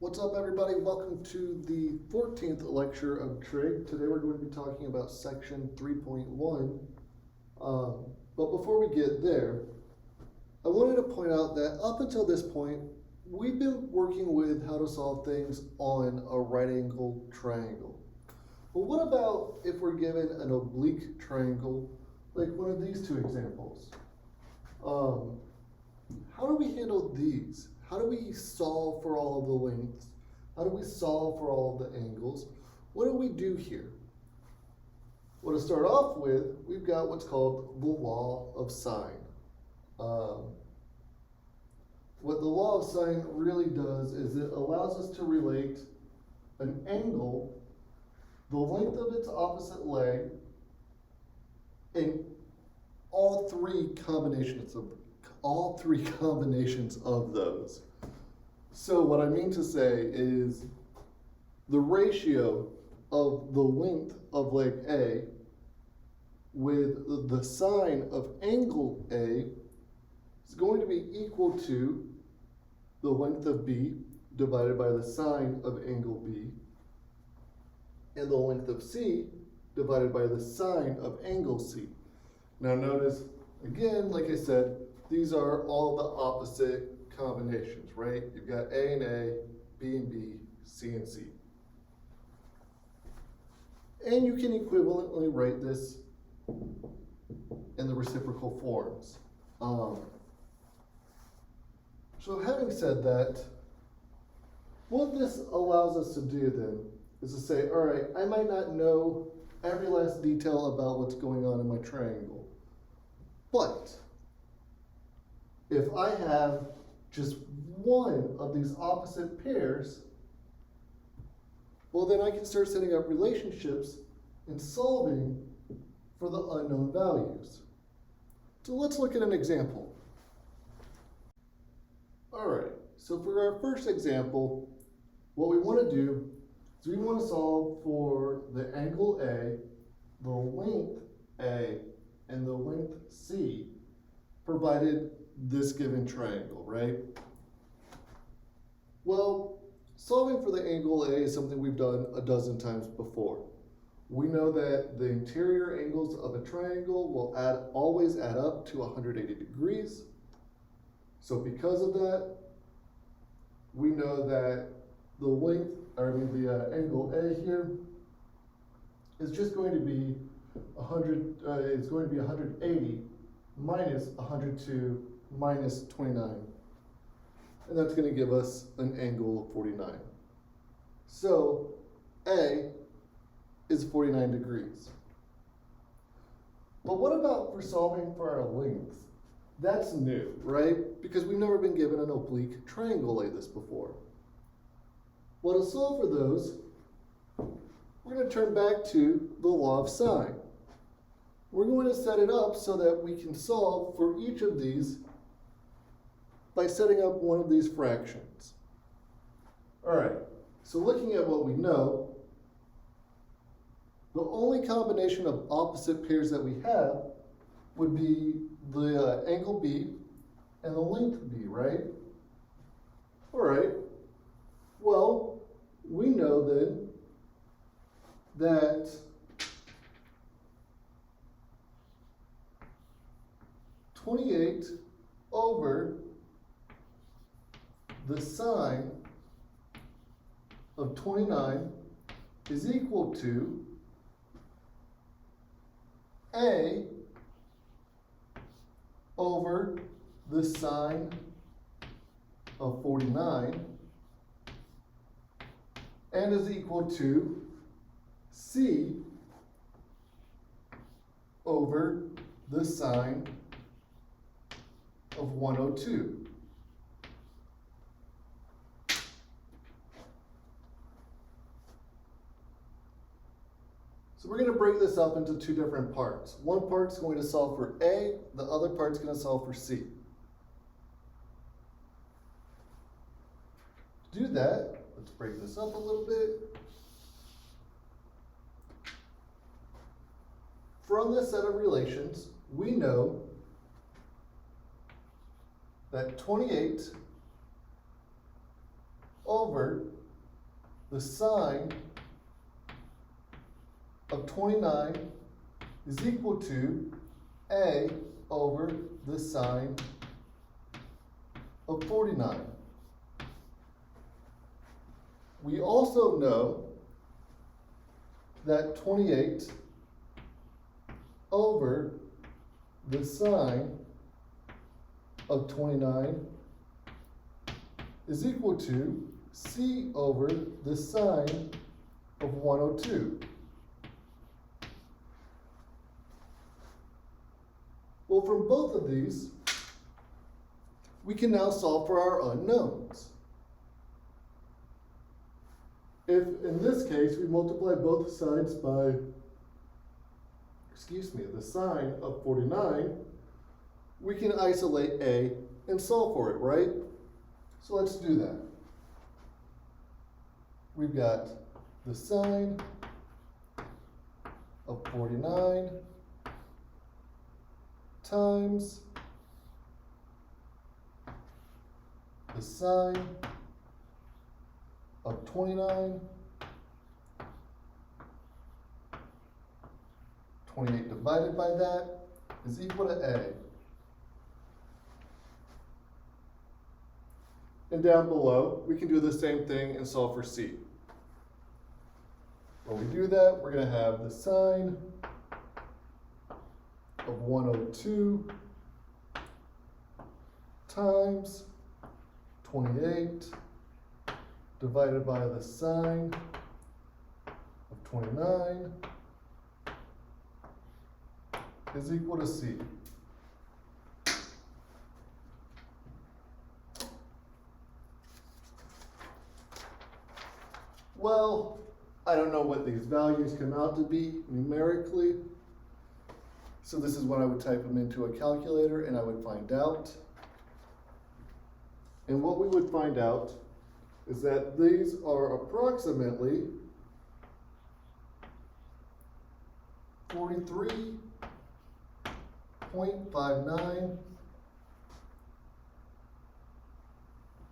What's up, everybody? Welcome to the 14th lecture of trig. Today we're going to be talking about section 3.1. But before we get there, I wanted to point out that up until this point, we've been working with how to solve things on a right angle triangle. But what about if we're given an oblique triangle, like one of these two examples? How do we handle these? How do we solve for all of the lengths? How do we solve for all of the angles? What do we do here? Well, to start off with, we've got what's called the law of sine. What the law of sine really does is it allows us to relate an angle, the length of its opposite leg, and all three combinations of those. So what I mean to say is the ratio of the length of leg A with the sine of angle A is going to be equal to the length of B divided by the sine of angle B, and the length of C divided by the sine of angle C. Now notice, again, like I said, these are all the opposite combinations, right? You've got A and A, B and B, C and C. And you can equivalently write this in the reciprocal forms. So having said that, what this allows us to do then is to say, all right, I might not know every last detail about what's going on in my triangle, but if I have just one of these opposite pairs, well, then I can start setting up relationships and solving for the unknown values. So let's look at an example. All right, so for our first example, what we want to do is we want to solve for the angle A, the length A, and the length C, provided this given triangle, right? Well, solving for the angle A is something we've done a dozen times before. We know that the interior angles of a triangle will always add up to 180 degrees. So because of that, we know that the angle A here is just going to be 180 minus 102 minus 29. And that's going to give us an angle of 49. So A is 49 degrees. But what about for solving for our length? That's new, right? Because we've never been given an oblique triangle like this before. Well, to solve for those, we're going to turn back to the law of sine. We're going to set it up so that we can solve for each of these by setting up one of these fractions. All right, so looking at what we know, the only combination of opposite pairs that we have would be the angle B and the length B, right? All right, well, we know then that (28) over the sine of 29 is equal to A over the sine of 49 and is equal to C over the sine of 102. So we're going to break this up into two different parts. One part's going to solve for A, the other part's going to solve for C. To do that, let's break this up a little bit. From this set of relations, we know that 28 over the sine of 29 is equal to A over the sine of 49. We also know that 28 over the sine of 29 is equal to C over the sine of 102. Well, from both of these, we can now solve for our unknowns. If, in this case, we multiply both sides by, the sine of 49, we can isolate A and solve for it, right? So let's do that. We've got the sine of 49 times the sine of 29, 28 divided by that is equal to A. And down below, we can do the same thing and solve for C. When we do that, we're going to have the sine of 102 times 28 divided by the sine of 29 is equal to C. Well, I don't know what these values come out to be numerically, so this is when I would type them into a calculator and I would find out. And what we would find out is that these are approximately 43.59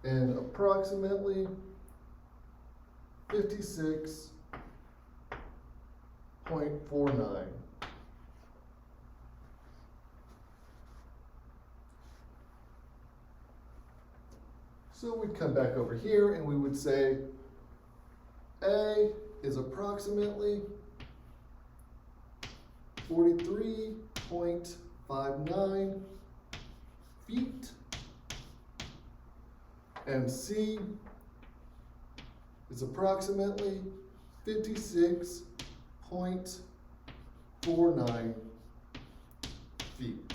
and approximately 56.49. So we'd come back over here and we would say A is approximately 43.59 feet, and C is approximately 56.49 feet.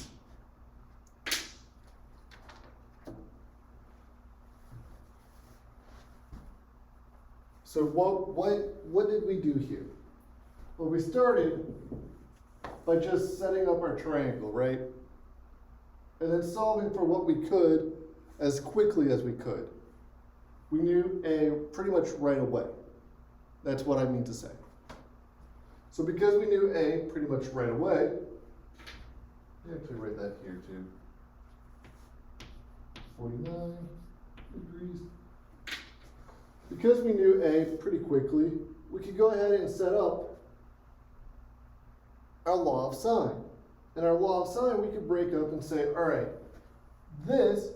So what did we do here? Well, we started by just setting up our triangle, right? And then solving for what we could as quickly as we could. We knew A pretty much right away. That's what I mean to say. So because we knew A pretty much right away, let me actually write that here too. 49 degrees. Because we knew A pretty quickly, we could go ahead and set up our law of sine. And our law of sine, we could break up and say, all right, this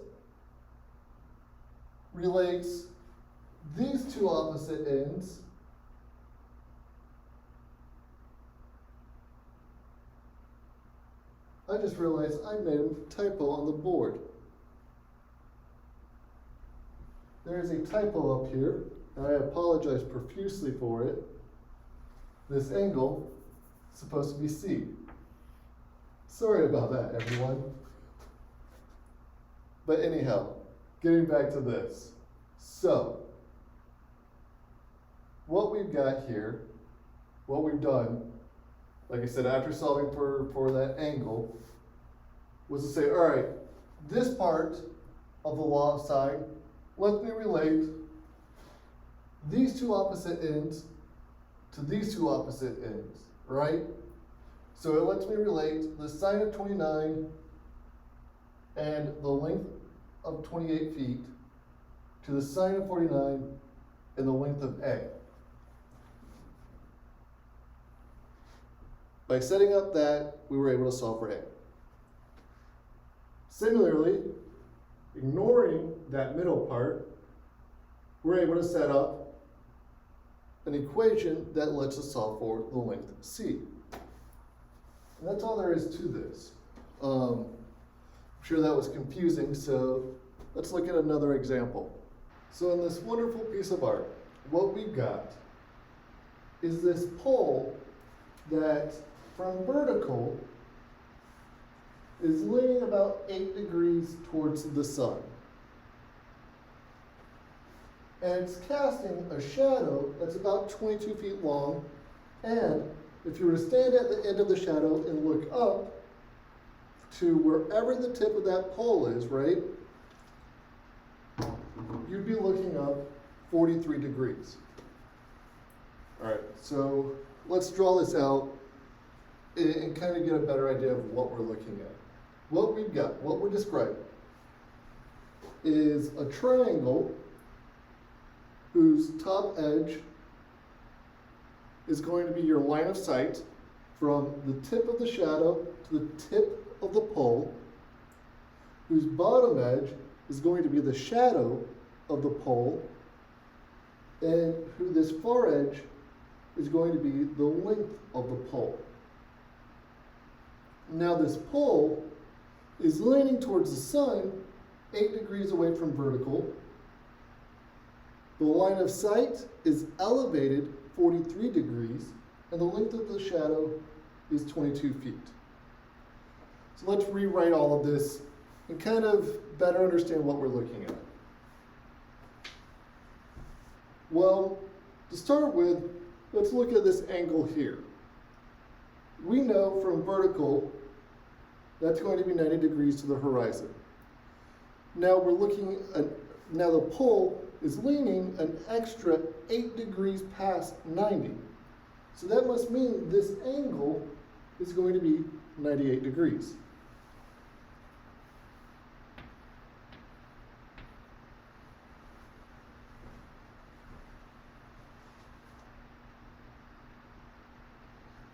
relates these two opposite ends I just realized I made a typo on the board. There is a typo up here, and I apologize profusely for it. This angle is supposed to be C. Sorry about that, everyone. But anyhow, getting back to this. So, what we've got here, what we've done, like I said, after solving for that angle, was to say, all right, this part of the law of sine, let me relate these two opposite ends to these two opposite ends, right? So it lets me relate the sine of 29 and the length of 28 feet to the sine of 49 and the length of A. By setting up that, we were able to solve for A. Similarly, ignoring that middle part, we're able to set up an equation that lets us solve for the length C. And that's all there is to this. I'm sure that was confusing, so let's look at another example. So in this wonderful piece of art, what we've got is this pole that from vertical is leaning about 8 degrees towards the sun. And it's casting a shadow that's about 22 feet long, and if you were to stand at the end of the shadow and look up to wherever the tip of that pole is, right, you'd be looking up 43 degrees. All right, so let's draw this out and kind of get a better idea of what we're looking at. What we've got, what we're describing, is a triangle whose top edge is going to be your line of sight from the tip of the shadow to the tip of the pole, whose bottom edge is going to be the shadow of the pole, and who this far edge is going to be the length of the pole. Now this pole is leaning towards the sun 8 degrees away from vertical. The line of sight is elevated 43 degrees, and the length of the shadow is 22 feet. So let's rewrite all of this and kind of better understand what we're looking at. Well, to start with, let's look at this angle here. We know from vertical that's going to be 90 degrees to the horizon. Now we're looking at, now the pole is leaning an extra 8 degrees past 90. So that must mean this angle is going to be 98 degrees.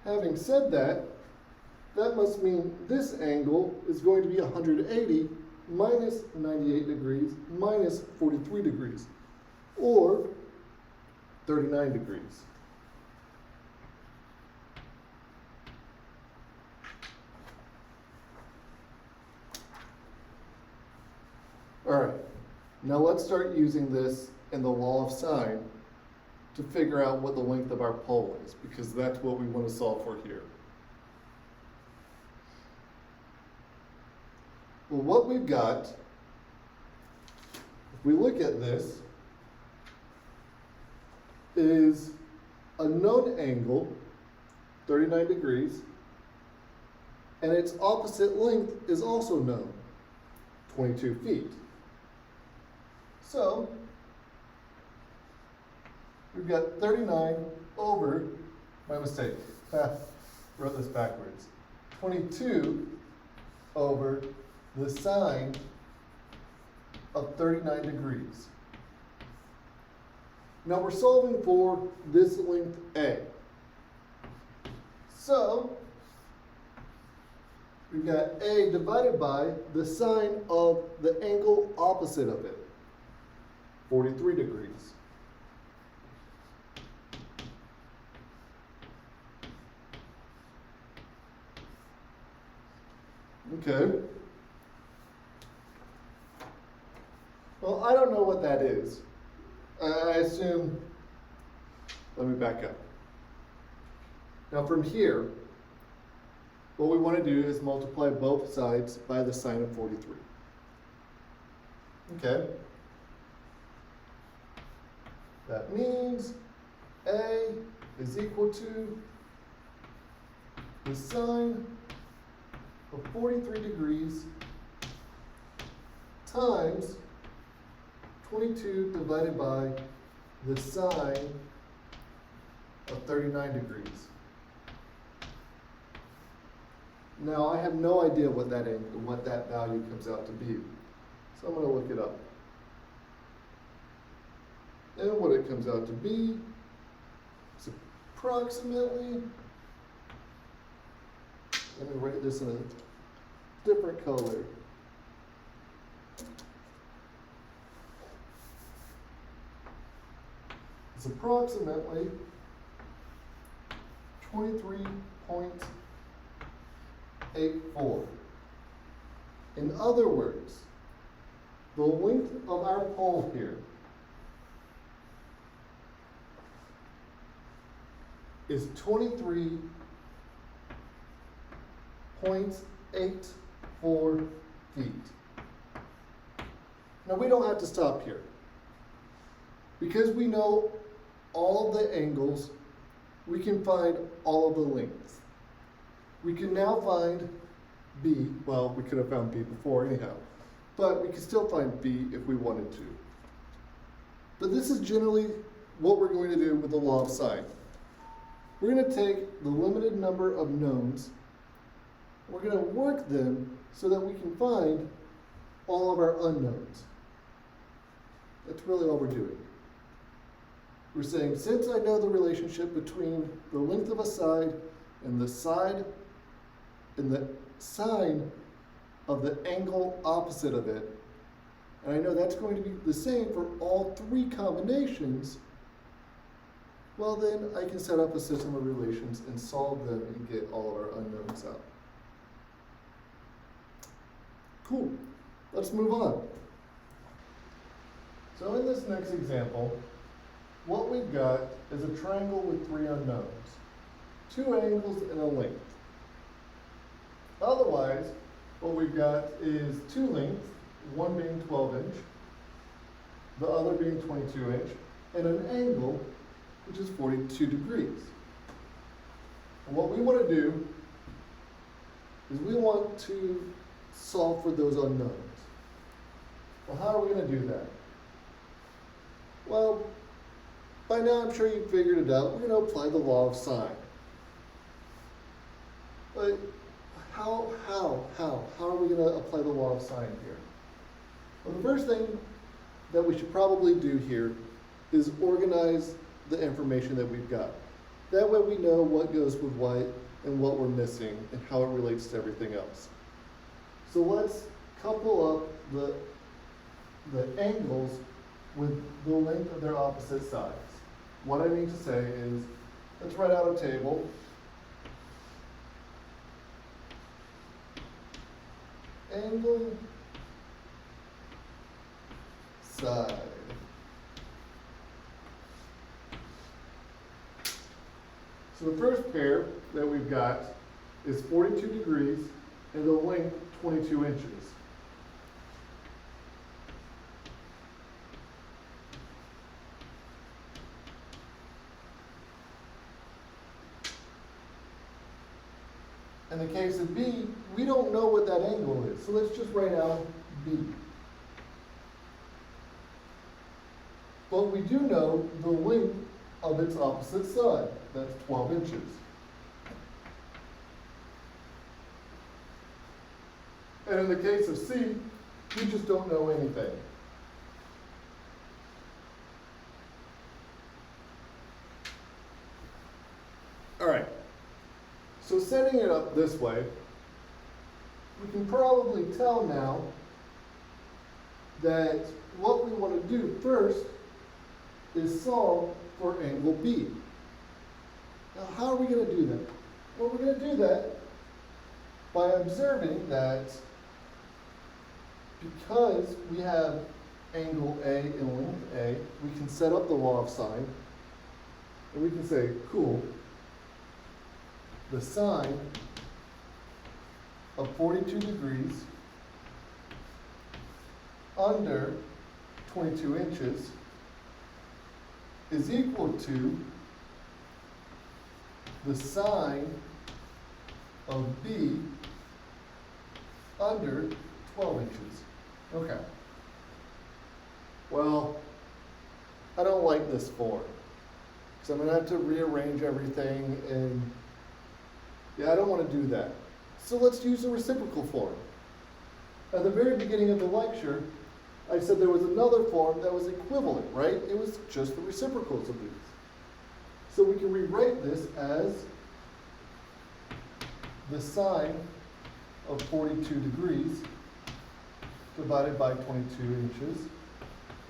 Having said that, that must mean this angle is going to be 180 minus 98 degrees minus 43 degrees, or 39 degrees. All right, now let's start using this in the law of sine to figure out what the length of our pole is, because that's what we want to solve for here. Well, what we've got, if we look at this, is a known angle, 39 degrees, and its opposite length is also known, 22 feet. So, we've got 39 over, my mistake, wrote this backwards, 22 over the sine of 39 degrees. Now we're solving for this length A. So, we've got A divided by the sine of the angle opposite of it, 43 degrees. Okay. Well, I don't know what that is. I assume, let me back up. Now from here, what we want to do is multiply both sides by the sine of 43. Okay. That means A is equal to the sine of 43 degrees times 22 divided by the sine of 39 degrees. Now I have no idea what that value comes out to be, so I'm going to look it up. And what it comes out to be is approximately, let me write this in a different color. It's approximately 23.84. In other words, the length of our pole here is 23.84 feet. Now we don't have to stop here. Because we know all of the angles, we can find all of the lengths. We can now find B. Well, we could have found B before anyhow, but we can still find B if we wanted to. But this is generally what we're going to do with the law of sine. We're going to take the limited number of knowns, we're going to work them so that we can find all of our unknowns. That's really all we're doing. We're saying, since I know the relationship between the length of a side and the side and the sine of the angle opposite of it, and I know that's going to be the same for all three combinations, well then I can set up a system of relations and solve them and get all of our unknowns out. Cool. Let's move on. So in this next example, what we've got is a triangle with three unknowns, two angles and a length. Otherwise, what we've got is two lengths, one being 12 inch, the other being 22 inch, and an angle, which is 42 degrees. And what we want to do is we want to solve for those unknowns. Well, how are we going to do that? Well, by now I'm sure you've figured it out. We're going to apply the law of sine. But how are we going to apply the law of sine here? Well, the first thing that we should probably do here is organize the information that we've got. That way we know what goes with what and what we're missing and how it relates to everything else. So let's couple up the angles with the length of their opposite sides. What I mean to say is, let's write out a table. Angle, side. So the first pair that we've got is 42 degrees and the length 22 inches. In the case of B, we don't know what that angle is, so let's just write out B. But we do know the length of its opposite side, that's 12 inches. And in the case of C, we just don't know anything. All right. So setting it up this way, we can probably tell now that what we want to do first is solve for angle B. Now, how are we going to do that? Well, we're going to do that by observing that because we have angle A and length A, we can set up the law of sine, and we can say, cool, the sine of 42 degrees under 22 inches is equal to the sine of B under 12 inches. Okay. Well, I don't like this form, so I'm going to have to rearrange everything, and yeah, I don't want to do that. So let's use the reciprocal form. At the very beginning of the lecture, I said there was another form that was equivalent, right? It was just the reciprocals of these. So we can rewrite this as the sine of 42 degrees divided by 22 inches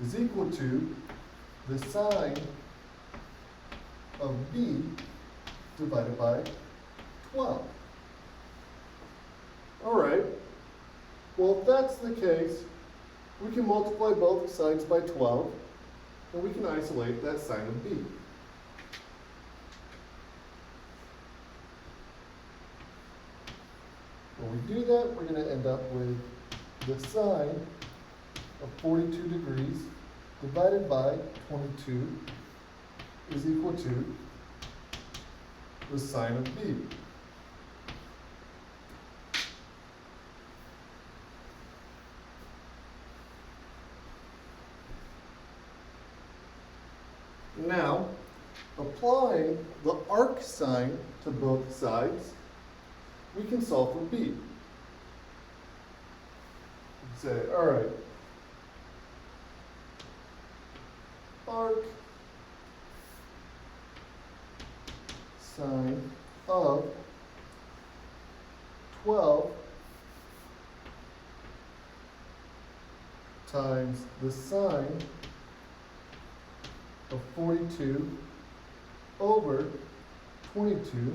is equal to the sine of b divided by 12. All right. Well, if that's the case, we can multiply both sides by 12, and we can isolate that sine of b. When we do that, we're going to end up with the sine of 42 degrees divided by 22 is equal to the sine of b. Now, applying the arc sine to both sides, we can solve for b. Say, all right, arc sine of 12 times the sine of 42 over 22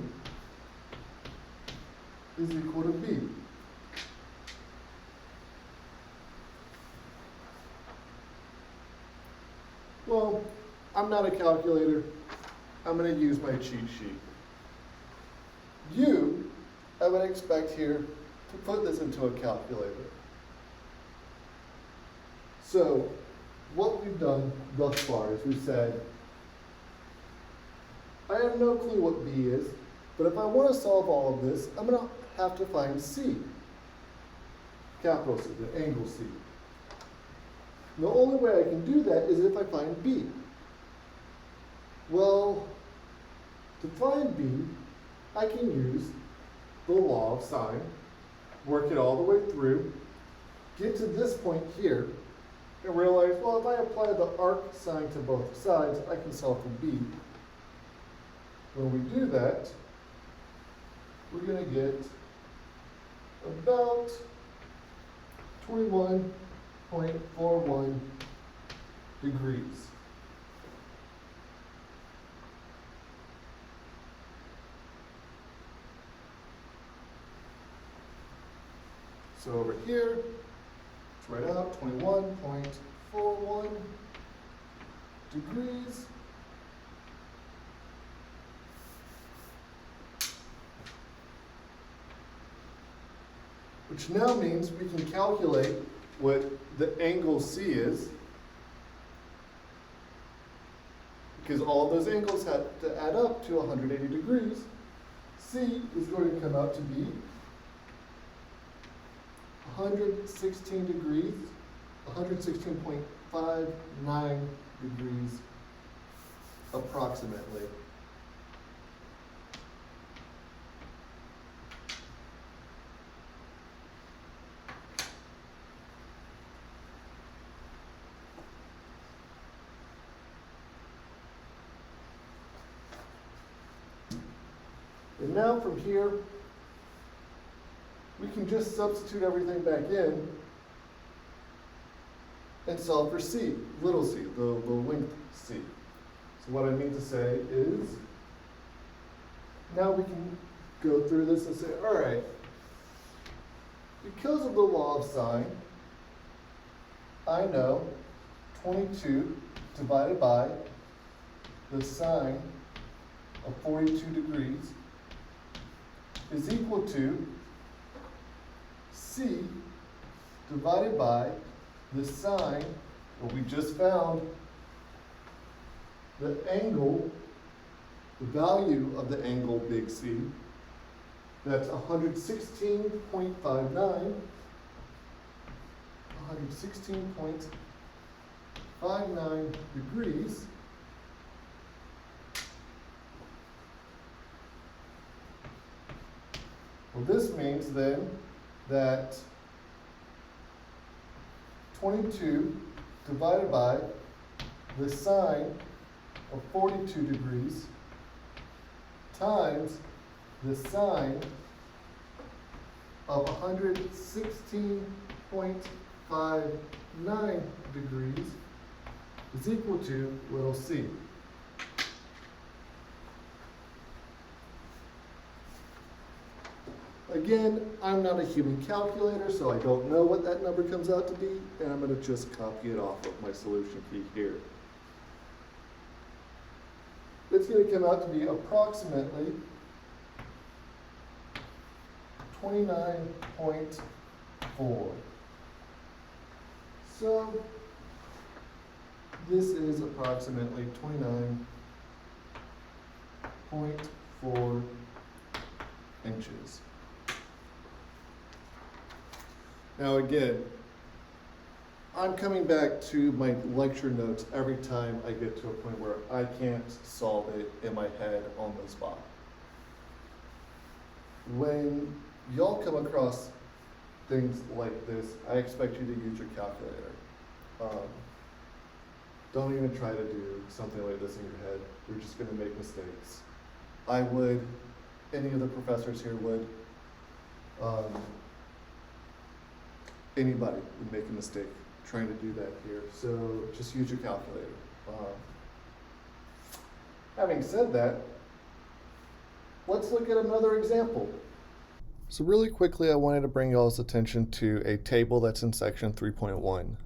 is equal to b. Well, I'm not a calculator. I'm going to use my cheat sheet. I would expect here to put this into a calculator. So, what we've done thus far is we've said, I have no clue what b is, but if I want to solve all of this, I'm going to have to find c, capital C, the angle c. The only way I can do that is if I find b. Well, to find b, I can use the law of sine, work it all the way through, get to this point here, and realize, well, if I apply the arc sine to both sides, I can solve for b. When we do that, we're going to get about 21.41 degrees. So over here, let's write out 21.41 degrees. Which now means we can calculate what the angle C is, because all of those angles have to add up to 180 degrees. C is going to come out to be 116 degrees, 116.59 degrees approximately. And now from here, we can just substitute everything back in and solve for c, little c, the length c. So what I mean to say is, now we can go through this and say, all right, because of the law of sine, I know 22 divided by the sine of 42 degrees is equal to c divided by the sine, what we just found, the angle, the value of the angle big C, that's 116.59, 116.59 degrees. Well, this means then that 22 divided by the sine of 42 degrees times the sine of 116.59 degrees is equal to little c. Again, I'm not a human calculator, so I don't know what that number comes out to be, and I'm going to just copy it off of my solution key here. It's going to come out to be approximately 29.4. So this is approximately 29.4 inches. Now again, I'm coming back to my lecture notes every time I get to a point where I can't solve it in my head on the spot. When y'all come across things like this, I expect you to use your calculator. Don't even try to do something like this in your head. You're just going to make mistakes. I would, any of the professors here would, anybody would make a mistake trying to do that here. So just use your calculator. Having said that, let's look at another example. So really quickly, I wanted to bring y'all's attention to a table that's in section 3.1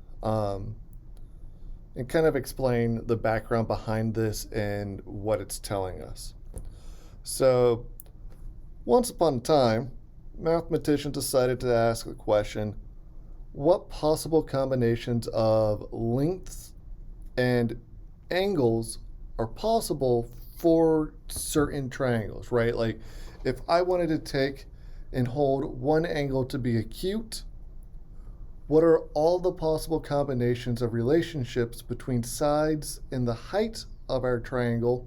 and kind of explain the background behind this and what it's telling us. So once upon a time, mathematicians decided to ask the question, what possible combinations of lengths and angles are possible for certain triangles, right? Like if I wanted to take and hold one angle to be acute, what are all the possible combinations of relationships between sides and the height of our triangle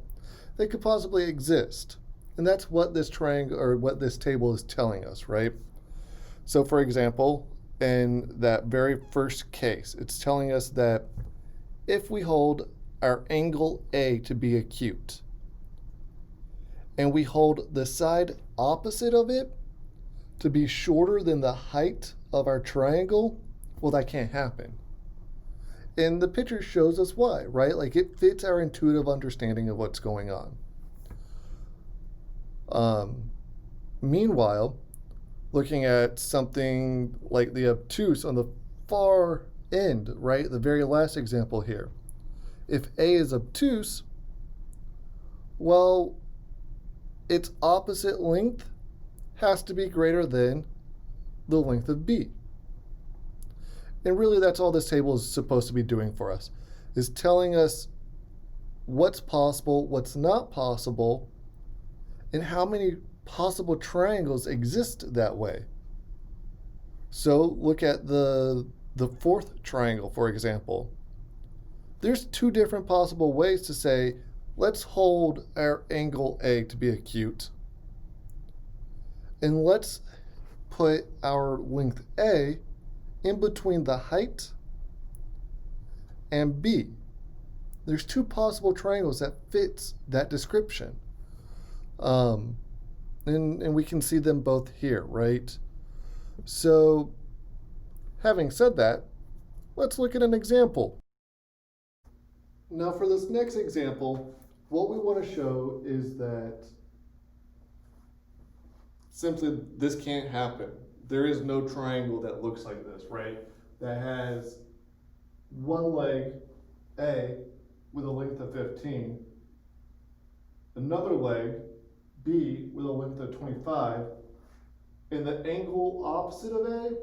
that could possibly exist? And that's what this triangle or what this table is telling us, right? So for example, in that very first case, it's telling us that if we hold our angle A to be acute and we hold the side opposite of it to be shorter than the height of our triangle, well, that can't happen. And the picture shows us why, right? Like it fits our intuitive understanding of what's going on. Meanwhile, looking at something like the obtuse on the far end, right? The very last example here. If A is obtuse, well, its opposite length has to be greater than the length of B. And really that's all this table is supposed to be doing for us, is telling us what's possible, what's not possible, and how many possible triangles exist that way. So look at the fourth triangle, for example. There's two different possible ways to say, let's hold our angle A to be acute, and let's put our length A in between the height and B. There's two possible triangles that fits that description. And we can see them both here, right? So, having said that, let's look at an example. Now for this next example, what we want to show is that simply this can't happen. There is no triangle that looks like this, right? That has one leg, A, with a length of 15, another leg, B, with a length of 25, and the angle opposite of A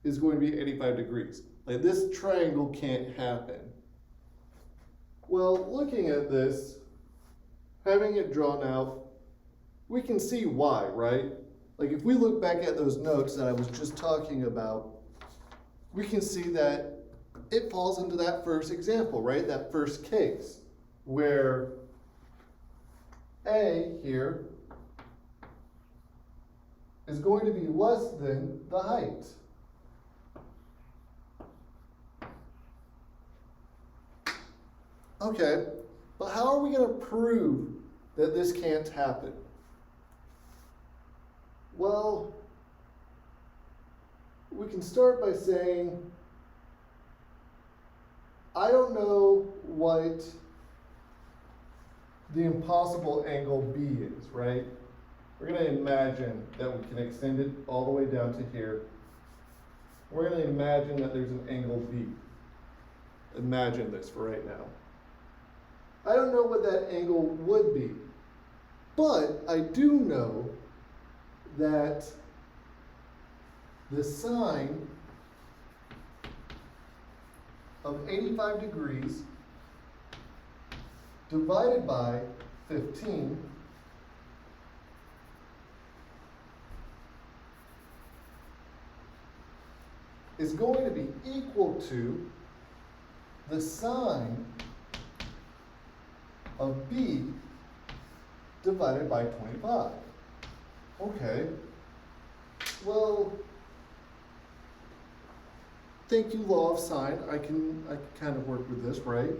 is going to be 85 degrees. Like this triangle can't happen. Well, looking at this, having it drawn out, we can see why, right? Like if we look back at those notes that I was just talking about, we can see that it falls into that first example, right? That first case where A here is going to be less than the height. Okay, but how are we going to prove that this can't happen? Well, we can start by saying, I don't know what the impossible angle B is, right? We're going to imagine that we can extend it all the way down to here. We're going to imagine that there's an angle B. Imagine this for right now. I don't know what that angle would be, but I do know that the sine of 85 degrees divided by 15 is going to be equal to the sine of B divided by 25. Okay, well, thank you, law of sine. I can kind of work with this, right?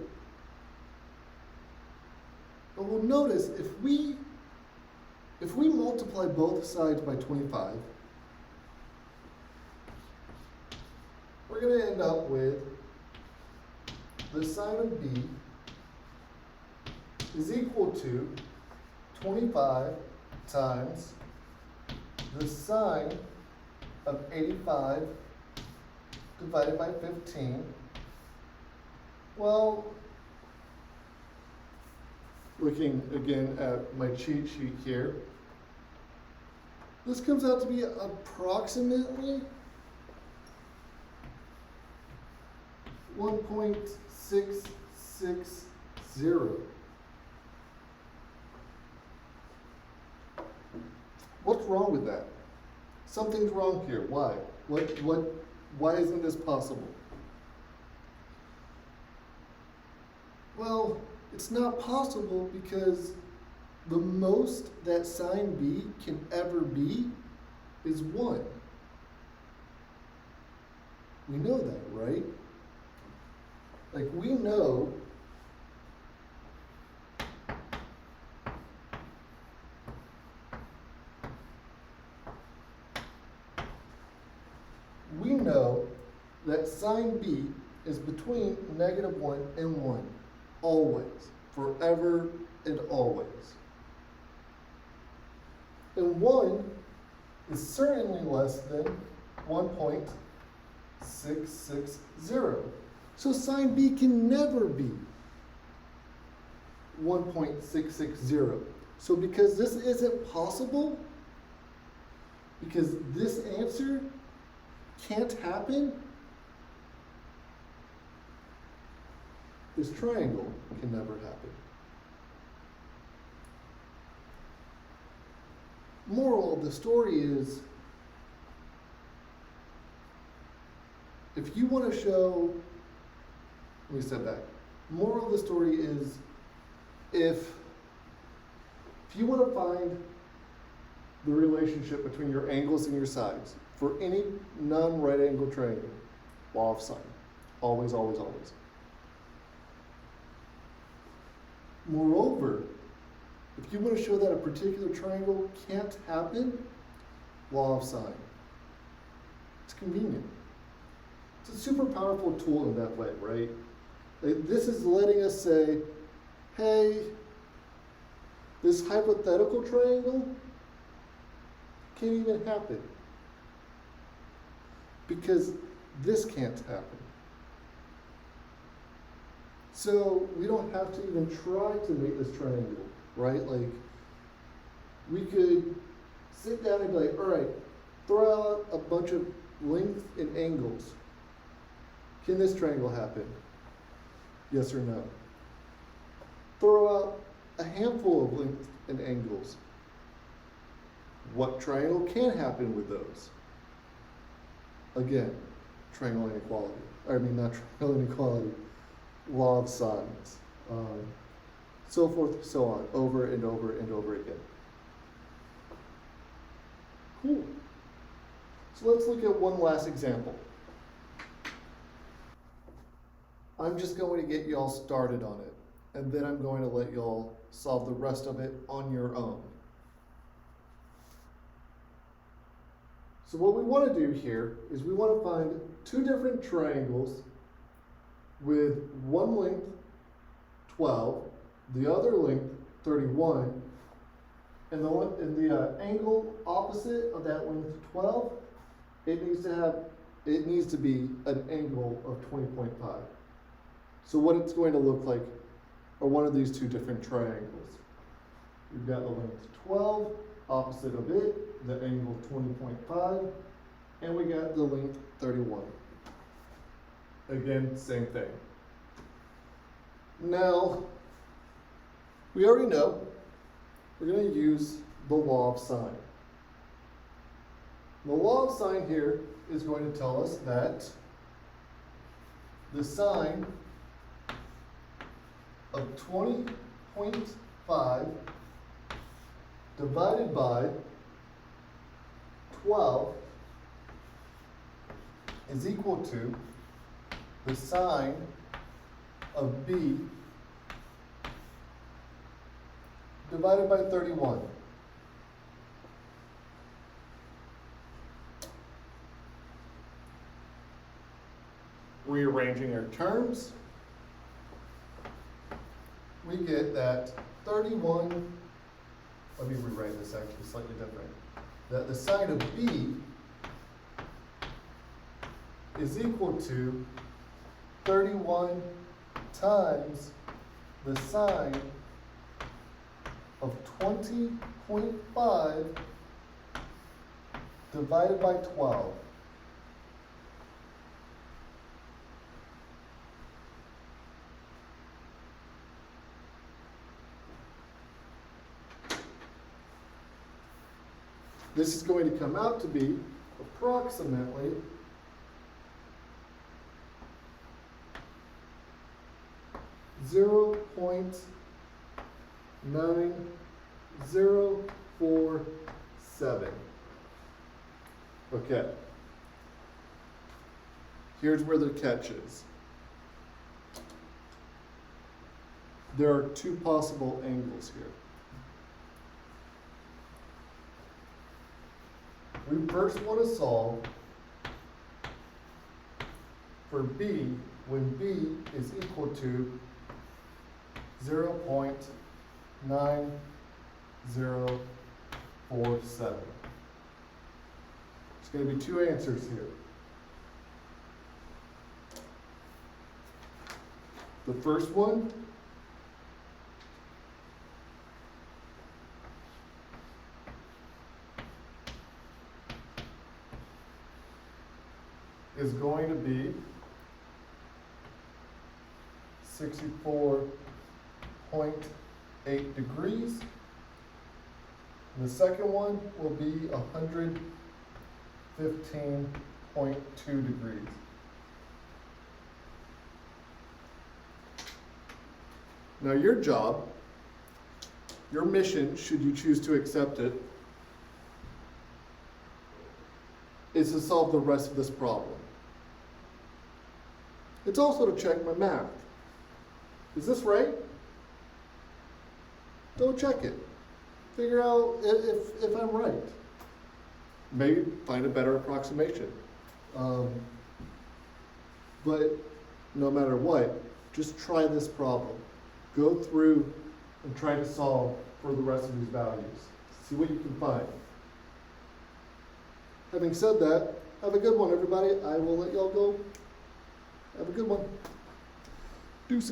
But we'll notice if we multiply both sides by 25, we're going to end up with the sine of B is equal to 25 times the sine of 85 divided by 15. Well, looking again at my cheat sheet here, this comes out to be approximately 1.660. What's wrong with that? Something's wrong here. Why? Why isn't this possible? Well, it's not possible because the most that sine B can ever be is 1. We know that, right? Like, we know that sine B is between -1 and 1, always, forever and always. And 1 is certainly less than 1.660. So sine B can never be 1.660. So because this isn't possible, because this answer can't happen, this triangle can never happen. Moral of the story is, if you want to show, let me step back. Moral of the story is, if you want to find the relationship between your angles and your sides for any non-right angle triangle, law of sine, always, always, always. Moreover, if you want to show that a particular triangle can't happen, law of sine. It's convenient. It's a super powerful tool in that way, right? Like, this is letting us say, hey, this hypothetical triangle can't even happen because this can't happen. So we don't have to even try to make this triangle, right? Like, we could sit down and be like, all right, throw out a bunch of lengths and angles. Can this triangle happen? Yes or no? Throw out a handful of lengths and angles. What triangle can happen with those? Again, triangle inequality. Not triangle inequality. Law of sines. So forth, so on, over and over and over again. Cool. So let's look at one last example. I'm just going to get you all started on it. and then I'm going to let y'all solve the rest of it on your own. So what we want to do here is we want to find two different triangles with one length 12, the other length 31, and the angle opposite of that length 12, it needs to be an angle of 20.5. So what it's going to look like are one of these two different triangles. We've got the length 12, opposite of it, the angle 20.5, and we got the length 31. Again, same thing. Now, we already know we're going to use the law of sine. The law of sine here is going to tell us that the sine of 20.5 divided by 12 is equal to the sine of b divided by 31. Rearranging our terms, we get that 31, let me rewrite this actually slightly different, that the sine of b is equal to 31 times the sine of 20.5 divided by 12. This is going to come out to be approximately 0.9047. Okay. Here's where the catch is. There are two possible angles here. We first want to solve for b when b is equal to 0.9047. There's going to be two answers here. The first one is going to be 64.8 degrees. And the second one will be 115.2 degrees. Now your job, your mission, should you choose to accept it, is to solve the rest of this problem. It's also to check my math. Is this right? Go check it. Figure out if I'm right. Maybe find a better approximation. But no matter what, just try this problem. Go through and try to solve for the rest of these values. See what you can find. Having said that, have a good one, everybody. I will let y'all go. Have a good one.